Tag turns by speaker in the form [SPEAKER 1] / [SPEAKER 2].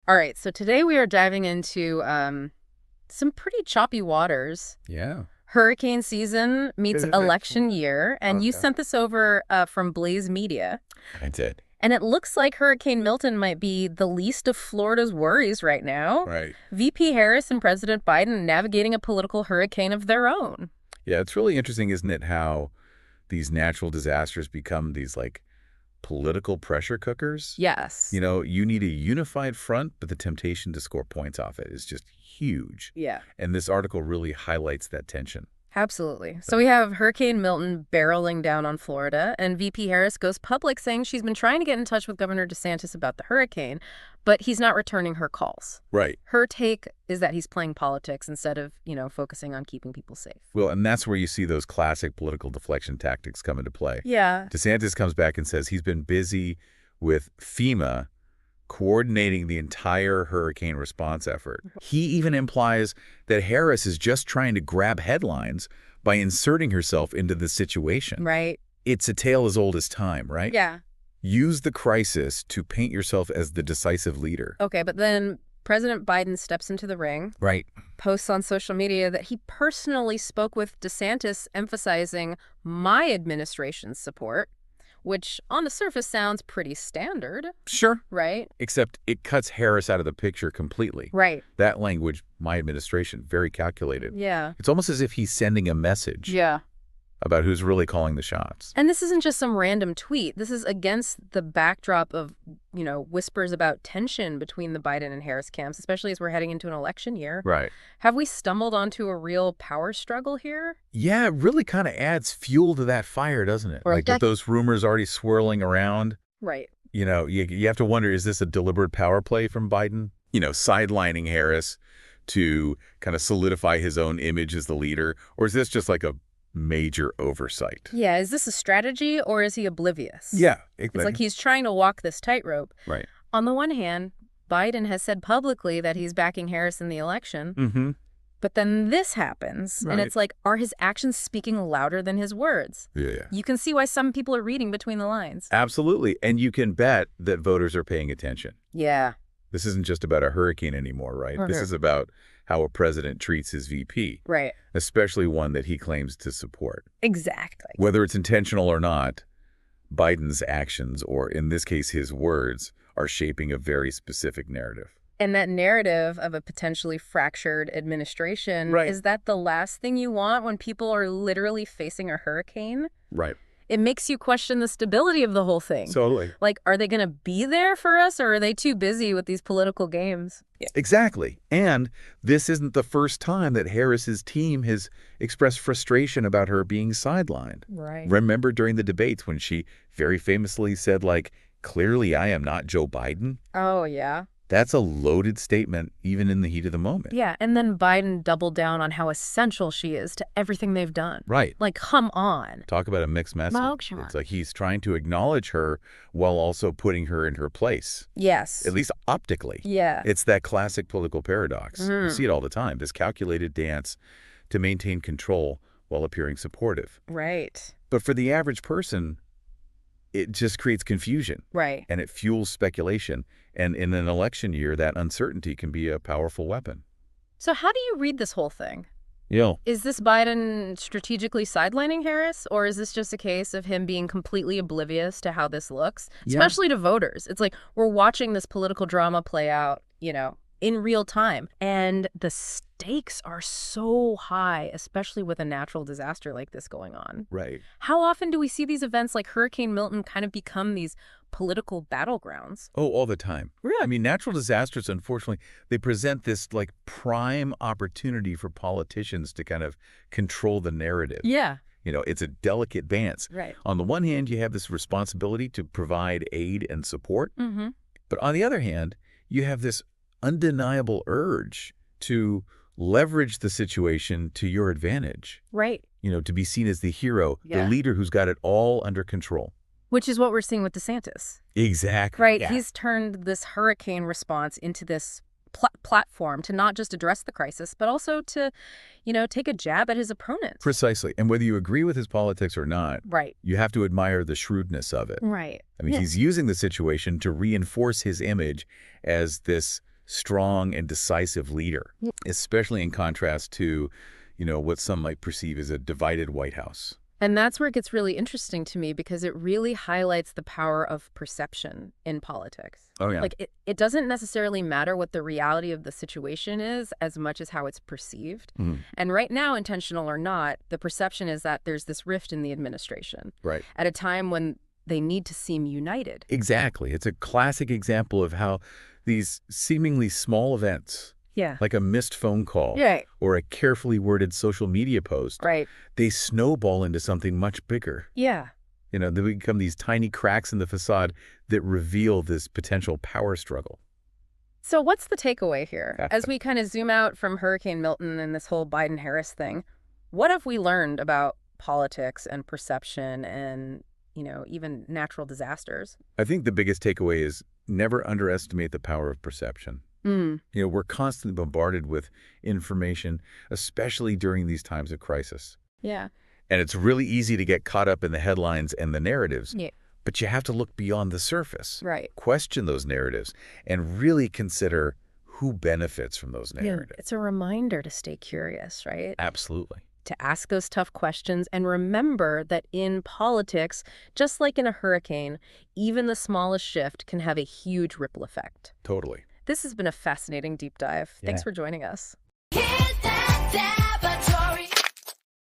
[SPEAKER 1] All right, so today we are diving into some pretty choppy waters.
[SPEAKER 2] Yeah.
[SPEAKER 1] Hurricane season meets election year, and you
[SPEAKER 2] Okay.
[SPEAKER 1] sent this over from Blaze Media.
[SPEAKER 2] I did.
[SPEAKER 1] And it looks like Hurricane Milton might be the least of Florida's worries right now.
[SPEAKER 2] Right.
[SPEAKER 1] VP Harris and President Biden navigating a political hurricane of their own.
[SPEAKER 2] Yeah, it's really interesting, isn't it, how these natural disasters become these, like, political pressure cookers?
[SPEAKER 1] Yes.
[SPEAKER 2] You know, you need a unified front, but the temptation to score points off it is just huge.
[SPEAKER 1] Yeah.
[SPEAKER 2] And this article really highlights that tension.
[SPEAKER 1] Absolutely. So we have Hurricane Milton barreling down on Florida, and VP Harris goes public saying she's been trying to get in touch with Governor DeSantis about the hurricane, but he's not returning her calls.
[SPEAKER 2] Right.
[SPEAKER 1] Her take is that he's playing politics instead of, focusing on keeping people safe.
[SPEAKER 2] Well, and that's where you see those classic political deflection tactics come into play.
[SPEAKER 1] Yeah.
[SPEAKER 2] DeSantis comes back and says he's been busy with FEMA coordinating the entire hurricane response effort. He even implies that Harris is just trying to grab headlines by inserting herself into the situation.
[SPEAKER 1] Right.
[SPEAKER 2] It's a tale as old as time, right?
[SPEAKER 1] Yeah.
[SPEAKER 2] Use the crisis to paint yourself as the decisive leader.
[SPEAKER 1] Okay, but then President Biden steps into the ring,
[SPEAKER 2] Right.
[SPEAKER 1] posts on social media that he personally spoke with DeSantis, emphasizing my administration's support, which on the surface sounds pretty standard,
[SPEAKER 2] Sure.
[SPEAKER 1] right?
[SPEAKER 2] Except it cuts Harris out of the picture completely.
[SPEAKER 1] Right.
[SPEAKER 2] That language, my administration, very calculated.
[SPEAKER 1] Yeah.
[SPEAKER 2] It's almost as if he's sending a message
[SPEAKER 1] Yeah.
[SPEAKER 2] about who's really calling the shots.
[SPEAKER 1] And this isn't just some random tweet. This is against the backdrop of, whispers about tension between the Biden and Harris camps, especially as we're heading into an election year.
[SPEAKER 2] Right.
[SPEAKER 1] Have we stumbled onto a real power struggle here?
[SPEAKER 2] Yeah, it really kind of adds fuel to that fire, doesn't it?
[SPEAKER 1] Or
[SPEAKER 2] Like with those rumors already swirling around,
[SPEAKER 1] Right.
[SPEAKER 2] you have to wonder, is this a deliberate power play from Biden? Sidelining Harris to kind of solidify his own image as the leader? Or is this just like a major oversight?
[SPEAKER 1] Yeah, is this a strategy or is he oblivious?
[SPEAKER 2] Yeah.
[SPEAKER 1] It's like he's trying to walk this tightrope.
[SPEAKER 2] Right.
[SPEAKER 1] On the one hand, Biden has said publicly that he's backing Harris in the election.
[SPEAKER 2] Mm-hmm.
[SPEAKER 1] But then this happens, and
[SPEAKER 2] Right.
[SPEAKER 1] it's like, are his actions speaking louder than his words?
[SPEAKER 2] Yeah.
[SPEAKER 1] You can see why some people are reading between the lines.
[SPEAKER 2] Absolutely. And you can bet that voters are paying attention.
[SPEAKER 1] Yeah.
[SPEAKER 2] This isn't just about a hurricane anymore, right? This is about how a president treats his VP,
[SPEAKER 1] Right.
[SPEAKER 2] especially one that he claims to support.
[SPEAKER 1] Exactly.
[SPEAKER 2] Whether it's intentional or not, Biden's actions, or in this case his words, are shaping a very specific narrative.
[SPEAKER 1] And that narrative of a potentially fractured administration,
[SPEAKER 2] Right.
[SPEAKER 1] is that the last thing you want when people are literally facing a hurricane?
[SPEAKER 2] Right.
[SPEAKER 1] It makes you question the stability of the whole thing.
[SPEAKER 2] Totally.
[SPEAKER 1] Like, are they going to be there for us, or are they too busy with these political games?
[SPEAKER 2] Exactly. And this isn't the first time that Harris's team has expressed frustration about her being sidelined.
[SPEAKER 1] Right.
[SPEAKER 2] Remember during the debates when she very famously said, like, clearly I am not Joe Biden?
[SPEAKER 1] Oh, yeah.
[SPEAKER 2] That's a loaded statement, even in the heat of the moment.
[SPEAKER 1] Yeah, and then Biden doubled down on how essential she is to everything they've done.
[SPEAKER 2] Right.
[SPEAKER 1] Like, come on.
[SPEAKER 2] Talk about a mixed message. It's like he's trying to acknowledge her while also putting her in her place,
[SPEAKER 1] Yes.
[SPEAKER 2] at least optically.
[SPEAKER 1] Yeah.
[SPEAKER 2] It's that classic political paradox. You see it all the time, this calculated dance to maintain control while appearing supportive.
[SPEAKER 1] Right.
[SPEAKER 2] But for the average person, it just creates confusion.
[SPEAKER 1] Right.
[SPEAKER 2] And it fuels speculation. And in an election year, that uncertainty can be a powerful weapon.
[SPEAKER 1] So how do you read this whole thing?
[SPEAKER 2] Yeah.
[SPEAKER 1] Is this Biden strategically sidelining Harris, or is this just a case of him being completely oblivious to how this looks, especially to voters? It's like we're watching this political drama play out, in real time. And the stakes are so high, especially with a natural disaster like this going on.
[SPEAKER 2] Right.
[SPEAKER 1] How often do we see these events like Hurricane Milton kind of become these political battlegrounds?
[SPEAKER 2] Oh, all the time.
[SPEAKER 1] Really?
[SPEAKER 2] I mean, natural disasters, unfortunately, they present this like prime opportunity for politicians to kind of control the narrative.
[SPEAKER 1] Yeah.
[SPEAKER 2] It's a delicate dance.
[SPEAKER 1] Right.
[SPEAKER 2] On the one hand, you have this responsibility to provide aid and support.
[SPEAKER 1] Mm-hmm.
[SPEAKER 2] But on the other hand, you have this undeniable urge to leverage the situation to your advantage.
[SPEAKER 1] Right.
[SPEAKER 2] To be seen as the hero,
[SPEAKER 1] Yeah.
[SPEAKER 2] the leader who's got it all under control.
[SPEAKER 1] Which is what we're seeing with DeSantis.
[SPEAKER 2] Exactly.
[SPEAKER 1] Right.
[SPEAKER 2] Yeah.
[SPEAKER 1] He's turned this hurricane response into this platform to not just address the crisis, but also to, take a jab at his opponents.
[SPEAKER 2] Precisely. And whether you agree with his politics or not,
[SPEAKER 1] Right.
[SPEAKER 2] you have to admire the shrewdness of it.
[SPEAKER 1] Right.
[SPEAKER 2] I mean, he's using the situation to reinforce his image as this strong and decisive leader, especially in contrast to, what some might perceive as a divided White House.
[SPEAKER 1] And that's where it gets really interesting to me because it really highlights the power of perception in politics.
[SPEAKER 2] Oh, yeah.
[SPEAKER 1] Like, it doesn't necessarily matter what the reality of the situation is as much as how it's perceived. And right now, intentional or not, the perception is that there's this rift in the administration.
[SPEAKER 2] Right.
[SPEAKER 1] At a time when they need to seem united.
[SPEAKER 2] Exactly. It's a classic example of how these seemingly small events, like a missed phone call or a carefully worded social media post, they snowball into something much bigger. They become these tiny cracks in the facade that reveal this potential power struggle.
[SPEAKER 1] So what's the takeaway here? As we kind of zoom out from Hurricane Milton and this whole Biden-Harris thing, what have we learned about politics and perception and, even natural disasters?
[SPEAKER 2] I think the biggest takeaway is never underestimate the power of perception. We're constantly bombarded with information, especially during these times of crisis. And it's really easy to get caught up in the headlines and the narratives. But you have to look beyond the surface. Question those narratives and really consider who benefits from those narratives.
[SPEAKER 1] It's a reminder to stay curious, right?
[SPEAKER 2] Absolutely.
[SPEAKER 1] To ask those tough questions and remember that in politics, just like in a hurricane, even the smallest shift can have a huge ripple effect.
[SPEAKER 2] Totally.
[SPEAKER 1] This has been a fascinating deep dive. Thanks for joining us.
[SPEAKER 3] Hit that